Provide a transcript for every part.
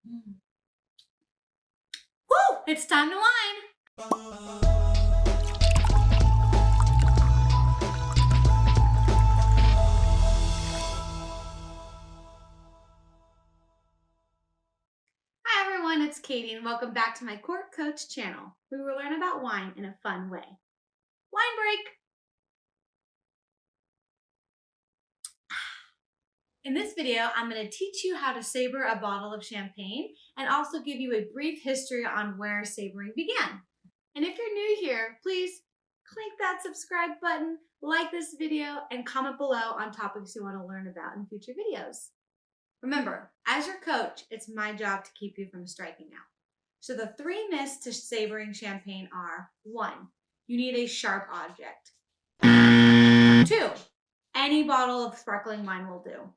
Mm. Woo! It's time to wine! Hi everyone, it's Katie and welcome back to my Cork Coach channel, where we will learn about wine in a fun way. Wine break! In this video, I'm going to teach you how to saber a bottle of champagne and also give you a brief history on where sabering began. And if you're new here, please click that subscribe button, like this video, and comment below on topics you want to learn about in future videos. Remember, as your coach, it's my job to keep you from striking out. So the 3 myths to savoring champagne are: 1, you need a sharp object. 2, any bottle of sparkling wine will do.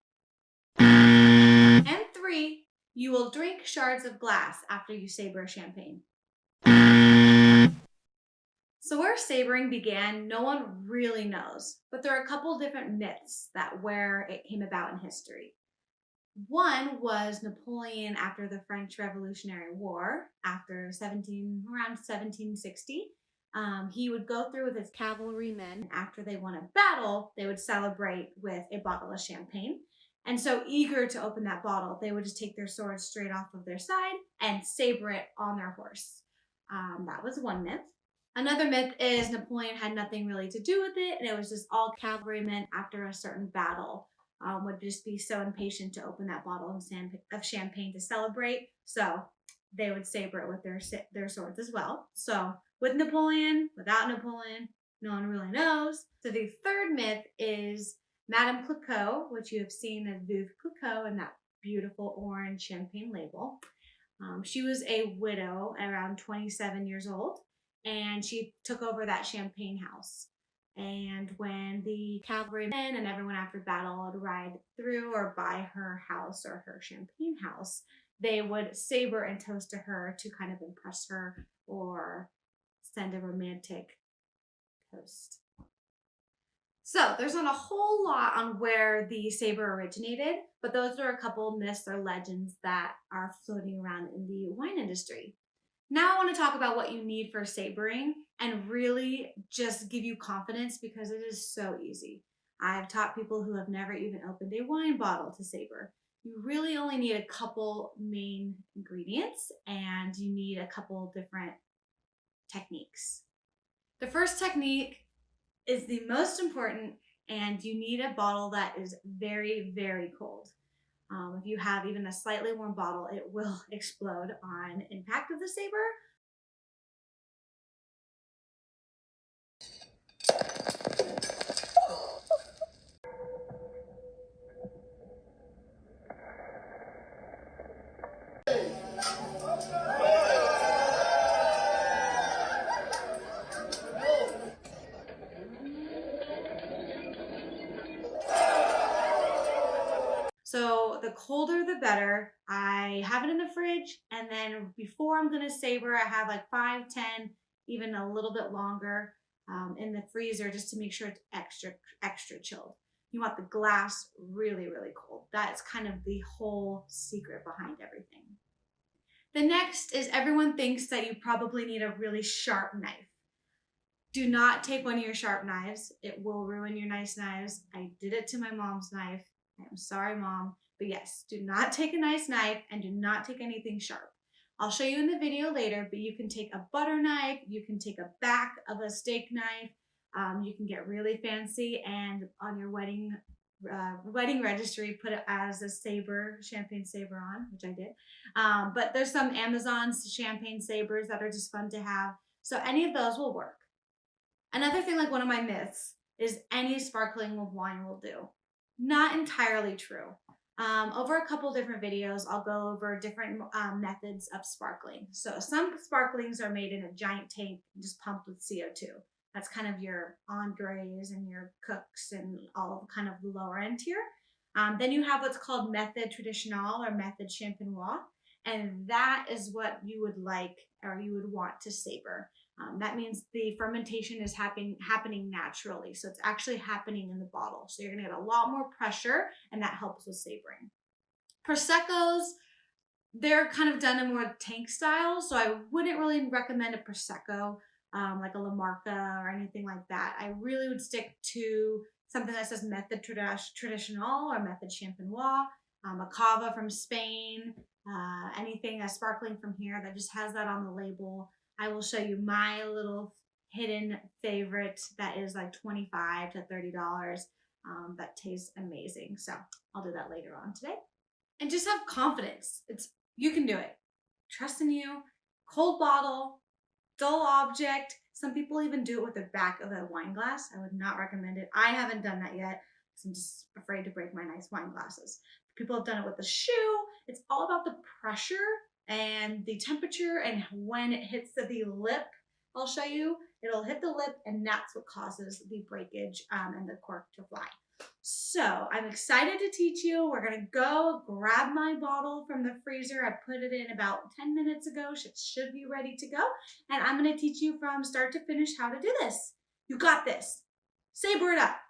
And 3, you will drink shards of glass after you saber champagne. So where sabering began, no one really knows, but there are a couple different myths that where it came about in history. One was Napoleon after the French Revolutionary War, around 1760. He would go through with his cavalrymen. After they won a battle, they would celebrate with a bottle of champagne. And so eager to open that bottle, they would just take their swords straight off of their side and saber it on their horse. That was one myth. Another myth is Napoleon had nothing really to do with it, and it was just all cavalrymen after a certain battle would just be so impatient to open that bottle of champagne to celebrate. So they would saber it with their swords as well. So with Napoleon, without Napoleon, no one really knows. So the third myth is Madame Clicquot, which you have seen as Veuve Clicquot in that beautiful orange champagne label. She was a widow around 27 years old, and she took over that champagne house. And when the cavalrymen and everyone after battle would ride through or by her house or her champagne house, they would saber and toast to her to kind of impress her or send a romantic toast. So there's not a whole lot on where the saber originated, but those are a couple myths or legends that are floating around in the wine industry. Now I want to talk about what you need for sabering and really just give you confidence, because it is so easy. I've taught people who have never even opened a wine bottle to saber. You really only need a couple main ingredients, and you need a couple different techniques. The first technique is the most important, and you need a bottle that is very, very cold. If you have even a slightly warm bottle, it will explode on impact of the saber. So the colder the better. I have it in the fridge, and then before I'm gonna saber, I have like 5, 10, even a little bit longer in the freezer, just to make sure it's extra chilled. You want the glass really, really cold. That's kind of the whole secret behind everything. The next is, everyone thinks that you probably need a really sharp knife. Do not take one of your sharp knives. It will ruin your nice knives. I did it to my mom's knife. I'm sorry, Mom. But yes, do not take a nice knife, and do not take anything sharp. I'll show you in the video later, but you can take a butter knife, you can take a back of a steak knife, you can get really fancy, and on your wedding registry, put it as a saber, champagne saber on, which I did. But there's some Amazon champagne sabers that are just fun to have. So any of those will work. Another thing, like one of my myths, is any sparkling wine will do. Not entirely true. Over a couple different videos, I'll go over different methods of sparkling. So some sparklings are made in a giant tank and just pumped with CO2. That's kind of your Andres and your Cooks and all of kind of the lower end tier. Then you have what's called method traditionnel or method champenois, and that is what you would like, or you would want to saber. That means the fermentation is happening naturally. So it's actually happening in the bottle. So you're gonna get a lot more pressure, and that helps with savoring. Proseccos they're kind of done in more tank style, so I wouldn't really recommend a Prosecco, like a La Marca or anything like that. I really would stick to something that says Method Traditional or Method Champenois, a Cava from Spain, anything that's sparkling from here that just has that on the label. I will show you my little hidden favorite that is like $25 to $30. That tastes amazing. So I'll do that later on today. And just have confidence. You can do it. Trust in you. Cold bottle, dull object. Some people even do it with the back of a wine glass. I would not recommend it. I haven't done that yet because I'm just afraid to break my nice wine glasses. People have done it with the shoe. It's all about the pressure and the temperature, and when it hits the lip, I'll show you, it'll hit the lip, and that's what causes the breakage and the cork to fly. So I'm excited to teach you. We're gonna go grab my bottle from the freezer. I put it in about 10 minutes ago. It should be ready to go. And I'm gonna teach you from start to finish how to do this. You got this. Saber it up.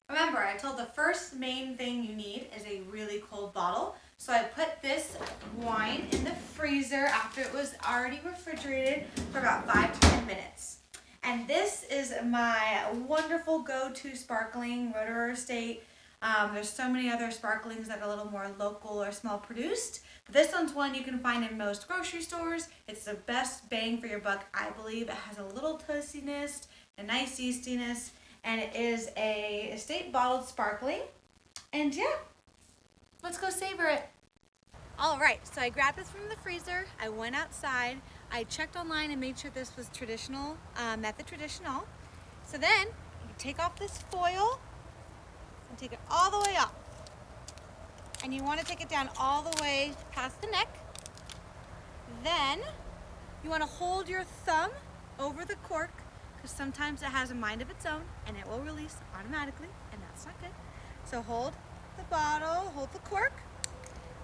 Remember, I told the first main thing you need is a really cold bottle. So I put this wine in the freezer after it was already refrigerated for about 5 to 10 minutes. And this is my wonderful go-to sparkling, Roederer Estate. There's so many other sparklings that are a little more local or small produced. But this one's one you can find in most grocery stores. It's the best bang for your buck, I believe. It has a little toastiness, a nice yeastiness, and it is a estate bottled sparkling. And yeah, let's go savor it. All right, so I grabbed this from the freezer. I went outside. I checked online and made sure this was traditional, Method Traditional. So then you take off this foil and take it all the way up. And you want to take it down all the way past the neck. Then you want to hold your thumb over the cork, because sometimes it has a mind of its own and it will release automatically, and that's not good. So hold the bottle, hold the cork.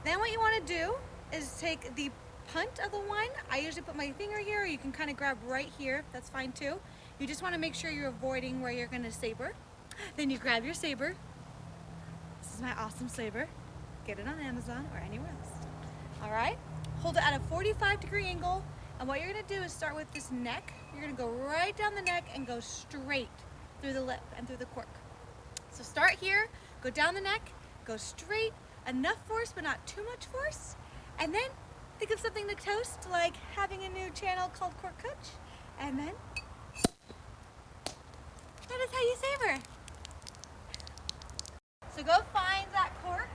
Then what you want to do is take the punt of the wine. I usually put my finger here, or you can kind of grab right here. That's fine too. You just want to make sure you're avoiding where you're going to saber. Then you grab your saber. This is my awesome saber. Get it on Amazon or anywhere else. All right. Hold it at a 45-degree angle. And what you're going to do is start with this neck. You're going to go right down the neck and go straight through the lip and through the cork. So start here, go down the neck, go straight. Enough force, but not too much force. And then think of something to toast, like having a new channel called Cork Coach. And then that is how you savor. So go find that cork.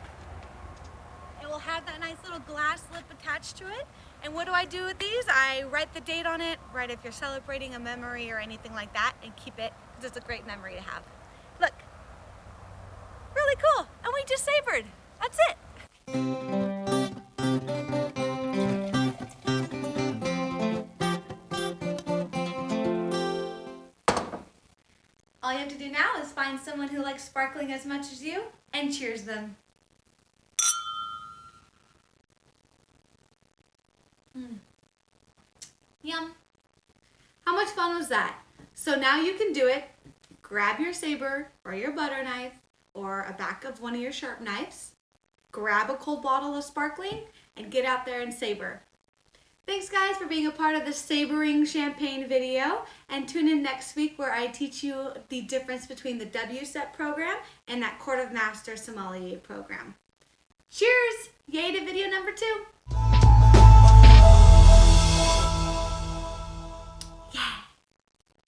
It will have that nice little glass lip attached to it. And what do I do with these? I write the date on it, write if you're celebrating a memory or anything like that, and keep it, because it's a great memory to have. Look, really cool. And we just savored. That's it. All you have to do now is find someone who likes sparkling as much as you and cheers them. Yum. How much fun was that? So now you can do it. Grab your saber or your butter knife or a back of one of your sharp knives. Grab a cold bottle of sparkling and get out there and saber. Thanks guys for being a part of the Sabering Champagne video, and tune in next week where I teach you the difference between the WSET program and that Court of Master Sommelier program. Cheers! Yay to video number 2!